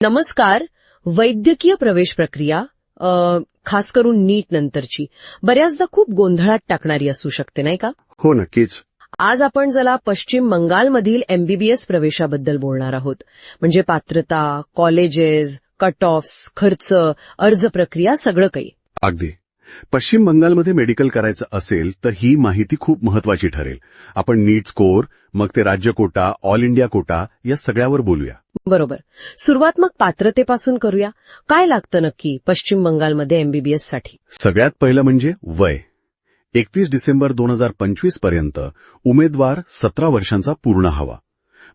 नमस्कार. वैद्यकीय प्रवेश प्रक्रिया खास करून नीट नंतरची बऱ्याचदा खूप गोंधळात टाकणारी असू शकते, नाही का? हो, नक्कीच. आज आपण जरा पश्चिम बंगालमधील एमबीबीएस प्रवेशाबद्दल बोलणार आहोत. म्हणजे पात्रता, कॉलेजेस, कट ऑफ्स, खर्च, अर्ज प्रक्रिया सगळं काही. अगदी. पश्चिम बंगालमध्ये मेडिकल करायचं असेल तर ही माहिती खूप महत्वाची ठरेल. आपण नीट स्कोर, मग ते राज्य कोटा, ऑल इंडिया कोटा या सगळ्यावर बोलूया. बरोबर. सुरुवात मग पात्रतेपासून करूया. काय लागतं नक्की पश्चिम बंगालमध्ये एमबीबीएससाठी? सगळ्यात पहिलं म्हणजे वय. 31 डिसेंबर 2025 पर्यंत उमेदवार 17 वर्षांचा पूर्ण हवा.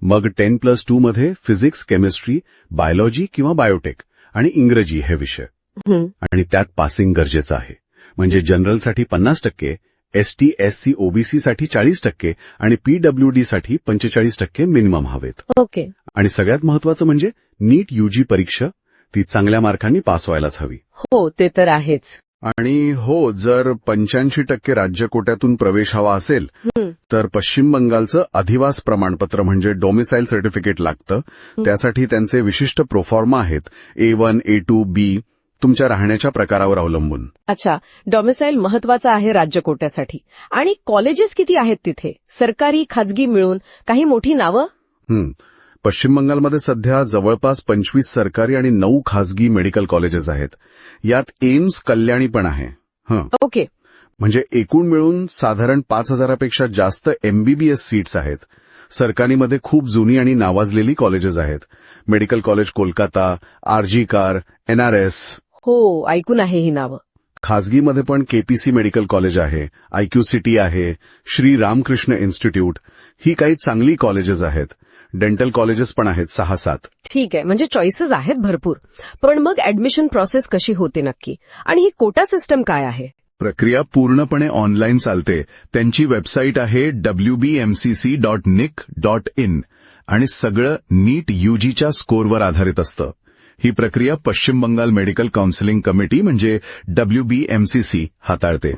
मग 10+2 मध्ये फिजिक्स, केमिस्ट्री, बायोलॉजी किंवा बायोटेक आणि इंग्रजी हे विषय. आणि त्यात पासिंग गरजेचं आहे. म्हणजे जनरलसाठी 50%, एसटी, एससी, ओबीसी साठी 40% आणि पीडब्ल्यूडी साठी 45% मिनिमम हवेत. ओके. आणि सगळ्यात महत्वाचं म्हणजे नीट यूजी परीक्षा ती चांगल्या मार्कांनी पास व्हायलाच हवी. हो, ते तर आहेच. आणि हो, जर 85% राज्य कोट्यातून प्रवेश हवा असेल तर पश्चिम बंगालचं अधिवास प्रमाणपत्र म्हणजे डोमिसाईल सर्टिफिकेट लागतं. त्यासाठी त्यांचे विशिष्ट प्रोफॉर्मा आहेत. A1, A2, B तुमच्या राहण्याच्या प्रकारावर अवलंबून. अच्छा, डॉमिसाईल महत्वाचा आहे राज्य कोट्यासाठी. आणि कॉलेजेस किती आहेत तिथे? सरकारी, खाजगी मिळून काही मोठी नावं? पश्चिम बंगालमध्ये सध्या जवळपास 25 सरकारी आणि 9 खाजगी मेडिकल कॉलेजेस आहेत. यात एम्स, कल्याणी पण आहे. ओके. म्हणजे एकूण मिळून साधारण 5,000पेक्षा जास्त एमबीबीएस सीट्स आहेत. सरकारीमध्ये खूप जुनी आणि नावाजलेली कॉलेजेस आहेत. Medical college Kolkata, RG Kar, NRS. हो, ऐकून आहे ही नावं. खाजगीमध्ये पण केपीसी मेडिकल कॉलेज आहे, आयक्यूसीटी आहे, श्री रामकृष्ण इन्स्टिट्यूट. ही काही चांगली कॉलेजेस आहेत. डेंटल कॉलेजेस पण आहेत 6-7. ठीक आहे, म्हणजे चॉईसेस आहेत भरपूर. पण मग ऍडमिशन प्रोसेस कशी होते नक्की? आणि ही कोटा सिस्टम काय आहे? प्रक्रिया पूर्णपणे ऑनलाईन चालते. त्यांची वेबसाईट आहे wbmcc.nic.in आणि सगळं नीट यूजीच्या स्कोरवर आधारित असतं. ही प्रक्रिया पश्चिम बंगाल मेडिकल काउन्सिलिंग कमिटी म्हणजे WBMCC हाताळते.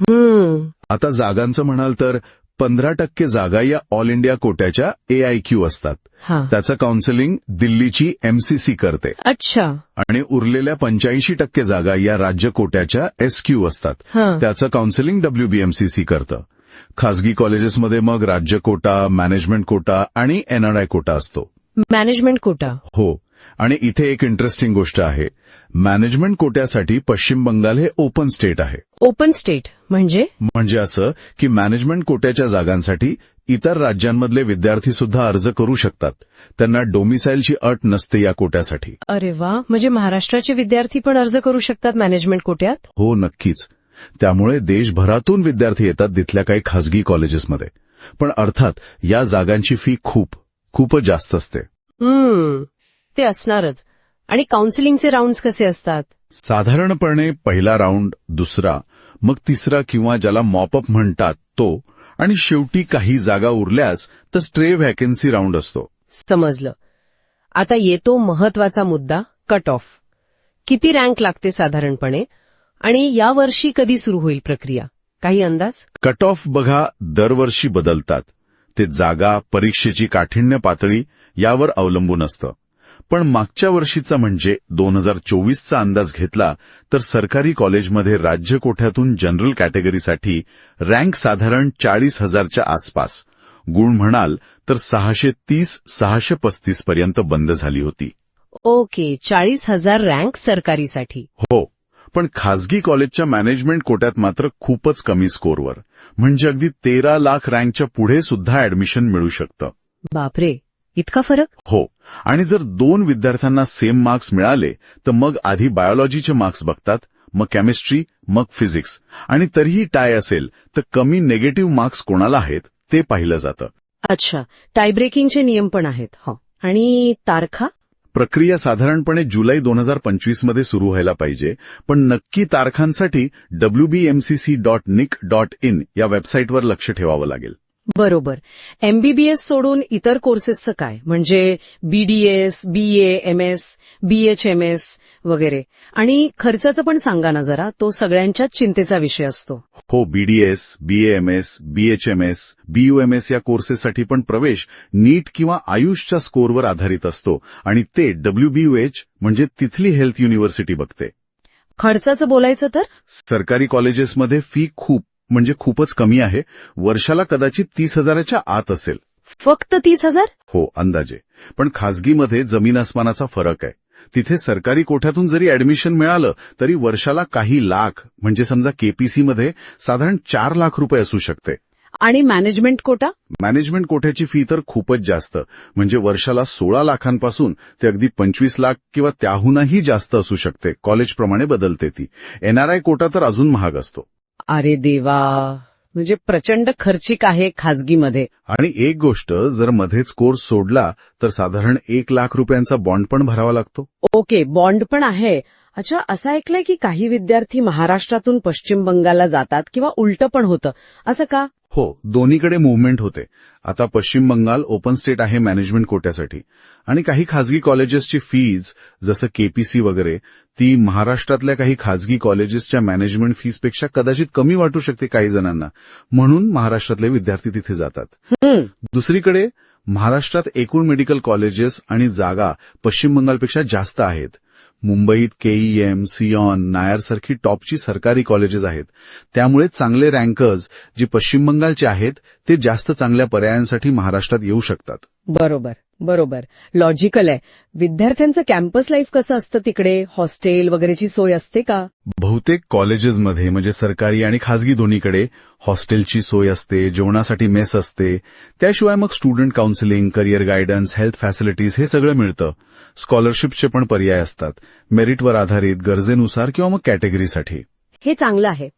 आता जागांचं म्हणाल तर 15% जागा या ऑल इंडिया कोट्याच्या AIQ असतात. त्याचं काउन्सिलिंग दिल्लीची MCC करते. अच्छा. आणि उरलेल्या 85% जागा या राज्य कोट्याच्या SQ असतात. त्याचं काउन्सिलिंग WBMCC करतं. खासगी कॉलेजेसमध्ये मग राज्य कोटा, मॅनेजमेंट कोटा आणि NRI कोटा असतो. Management quota? हो. आणि इथे एक इंटरेस्टिंग गोष्ट आहे. मॅनेजमेंट कोट्यासाठी पश्चिम बंगाल हे ओपन स्टेट आहे. ओपन स्टेट म्हणजे असं की मॅनेजमेंट कोट्याच्या जागांसाठी इतर राज्यांमधले विद्यार्थी सुद्धा अर्ज करू शकतात. त्यांना डोमिसाईलची अट नसते या कोट्यासाठी. अरे वा, म्हणजे महाराष्ट्राचे विद्यार्थी पण अर्ज करू शकतात मॅनेजमेंट कोट्यात? हो, नक्कीच. त्यामुळे देशभरातून विद्यार्थी येतात तिथल्या काही खासगी कॉलेजेसमध्ये. पण अर्थात या जागांची फी खूपच जास्त असते. ते असणारच. आणि काउन्सिलिंगचे राऊंड्स कसे असतात? साधारणपणे पहिला राऊंड, दुसरा, मग तिसरा किंवा ज्याला मॉपअप म्हणतात तो, आणि शेवटी काही जागा उरल्यास तर स्ट्रे व्हॅकन्सी राऊंड असतो. समजलं. आता येतो महत्वाचा मुद्दा, कट ऑफ. किती रँक लागते साधारणपणे? आणि यावर्षी कधी सुरू होईल प्रक्रिया? काही अंदाज? कट ऑफ बघा दरवर्षी बदलतात. ते जागा, परीक्षेची काठिण्य पातळी यावर अवलंबून असतं. पण मागच्या वर्षीचा म्हणजे 2024चा अंदाज घेतला तर सरकारी कॉलेजमध्ये राज्य कोठ्यातून जनरल कॅटेगरीसाठी रँक साधारण 40,000च्या आसपास. गुण म्हणाल तर 630-635 पर्यंत बंद झाली होती. ओके, 40,000 रँक सरकारीसाठी. हो. पण खासगी कॉलेजच्या मॅनेजमेंट कोट्यात मात्र खूपच कमी स्कोरवर. म्हणजे अगदी 13 लाख रँकच्या पुढे सुद्धा ऍडमिशन मिळू शकतं. बापरे, इतका फरक? हो. आणि जर 2 विद्यार्थ्यांना सेम मार्क्स मिळाले तर मग आधी बायोलॉजीचे मार्क्स बघतात, मग केमिस्ट्री, मग फिजिक्स. आणि तरीही टाय असेल तर कमी निगेटिव्ह मार्क्स कोणाला आहेत ते पाहिलं जातं. अच्छा, टाय ब्रेकिंगचे नियम पण आहेत. आणि तारखा? प्रक्रिया साधारणपणे जुलै 2025 मध्ये सुरू व्हायला पाहिजे. पण नक्की तारखांसाठी WBMCC.nic.in या वेबसाईटवर लक्ष ठेवावं लागेल. बरोबर. MBBS सोडून इतर कोर्सेसचं काय? म्हणजे BDS, BA, MS, BHMS वगैरे. आणि खर्चाचं पण सांगा ना जरा, तो सगळ्यांच्याच चिंतेचा विषय असतो. हो, BDS, BAMS, BHMS, BUMS या कोर्सेससाठी पण प्रवेश नीट किंवा आयुषच्या स्कोअरवर आधारित असतो आणि ते WBUH म्हणजे तिथली हेल्थ युनिव्हर्सिटी बघते. खर्चाचं बोलायचं तर? सरकारी कॉलेजेसमध्ये फी खूपच कमी आहे. वर्षाला कदाचित 30,000च्या आत असेल. फक्त 30,000? हो, अंदाजे. पण खासगीमध्ये जमीन आसमानाचा फरक आहे. तिथे सरकारी कोठ्यातून जरी ऍडमिशन मिळालं तरी वर्षाला काही लाख, म्हणजे समजा KPCमध्ये साधारण 4 लाख रुपये असू शकते. आणि मॅनेजमेंट कोटा? मॅनेजमेंट कोठ्याची फी तर खूपच जास्त, म्हणजे वर्षाला 16 लाखांपासून ते अगदी 25 लाख किंवा त्याहूनही जास्त असू शकते. कॉलेजप्रमाणे बदलते ती. NRI कोटा तर अजून महाग असतो. अरे देवा, म्हणजे प्रचंड खर्चिक आहे खाजगीमध्ये. आणि एक गोष्ट, जर मध्येच कोर्स सोडला तर साधारण 1 लाख रुपयांचा बॉन्ड पण भरावा लागतो. ओके, बॉन्ड पण आहे. अच्छा, असं ऐकलंय की काही विद्यार्थी महाराष्ट्रातून पश्चिम बंगालला जातात किंवा उलटं पण होतं. असं का? हो, दोन्हीकडे मुव्हमेंट होते. आता पश्चिम बंगाल ओपन स्टेट आहे मॅनेजमेंट कोट्यासाठी, आणि काही खाजगी कॉलेजेसची फीज जसं KPC वगैरे ती महाराष्ट्रातल्या काही खाजगी कॉलेजेसच्या मॅनेजमेंट फीजपेक्षा कदाचित कमी वाटू शकते काही जणांना, म्हणून महाराष्ट्रातले विद्यार्थी तिथे जातात. दुसरीकडे महाराष्ट्रात एकूण मेडिकल कॉलेजेस आणि जागा पश्चिम बंगालपेक्षा जास्त आहेत. मुंबईत KEM, सियॉन, नायर सारखी टॉपची सरकारी कॉलेजेस आहेत. त्यामुळे चांगले रँकर्स जे पश्चिम बंगालचे आहेत ते जास्त चांगल्या पर्यायांसाठी महाराष्ट्रात येऊ शकतात. बरोबर. लॉजिकल आहे. विद्यार्थ्यांचं कॅम्पस लाईफ कसं असतं तिकडे? हॉस्टेल वगैरेची सोय असते का? बहुतेक कॉलेजेसमध्ये, म्हणजे सरकारी आणि खाजगी दोन्हीकडे, हॉस्टेलची सोय असते, जेवणासाठी मेस असते. त्याशिवाय मग student counselling, career guidance, health facilities हे सगळं मिळतं. स्कॉलरशिपचे पण पर्याय असतात, मेरिटवर आधारित, गरजेनुसार किंवा मग कॅटेगरीसाठी. हे चांगलं आहे.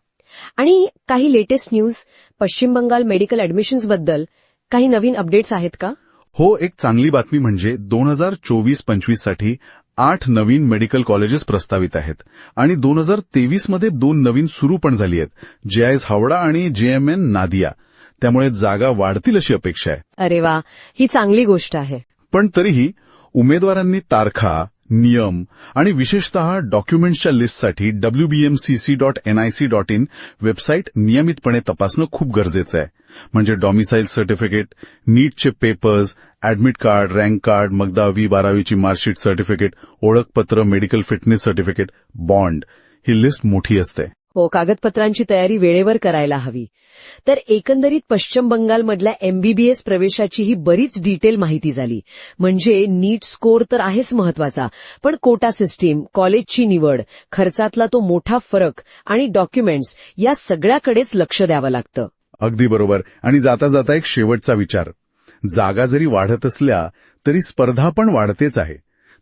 आणि काही लेटेस्ट न्यूज पश्चिम बंगाल मेडिकल ऍडमिशन्सबद्दल काही नवीन अपडेट्स आहेत का? हो, एक चांगली बातमी म्हणजे 2024-25 साठी 8 नवीन मेडिकल कॉलेजेस प्रस्तावित आहेत आणि 2023मध्ये 2 नवीन सुरू पण झाली आहेत, JIS हावडा आणि JMN नादिया. त्यामुळे जागा वाढतील अशी अपेक्षा आहे. अरे वा, ही चांगली गोष्ट आहे. पण तरीही उमेदवारांनी तारखा, नियम आणि विशेषतः डॉक्युमेंट्सच्या लिस्टसाठी wbmcc.nic.in वेबसाईट नियमितपणे तपासणं खूप गरजेचं आहे. म्हणजे डॉमिसाईल सर्टिफिकेट, नीटचे papers, admit card, rank card, मग 10वी-12वीची मार्कशीट सर्टिफिकेट, ओळखपत्र, मेडिकल फिटनेस सर्टिफिकेट, बॉन्ड, ही लिस्ट मोठी असते. हो, कागदपत्रांची तयारी वेळेवर करायला हवी. तर एकंदरीत पश्चिम बंगालमधल्या MBBS प्रवेशाची ही बरीच डिटेल माहिती झाली. म्हणजे नीट स्कोर तर आहेच महत्वाचा, पण कोटा सिस्टीम, कॉलेजची निवड, खर्चातला तो मोठा फरक आणि डॉक्युमेंट्स या सगळ्याकडेच लक्ष द्यावं लागतं. अगदी बरोबर. आणि जाता जाता एक शेवटचा विचार. जागा जरी वाढत असल्या तरी स्पर्धा पण वाढतेच आहे.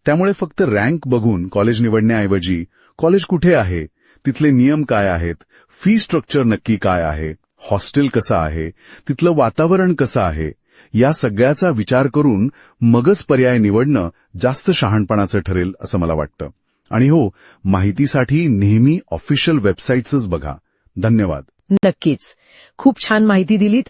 त्यामुळे फक्त रँक बघून कॉलेज निवडण्याऐवजी कॉलेज कुठे आहे, तिथले नियम काय आहेत, फी स्ट्रक्चर नक्की काय आहे, हॉस्टेल कसं आहे, तिथलं वातावरण कसं आहे, या सगळ्याचा विचार करून मगच पर्याय निवडणं जास्त शहाणपणाचं ठरेल असं मला वाटतं. आणि हो, माहितीसाठी नेहमी ऑफिशियल वेबसाईट्सच बघा. धन्यवाद. नक्कीच. खूप छान माहिती दिलीत.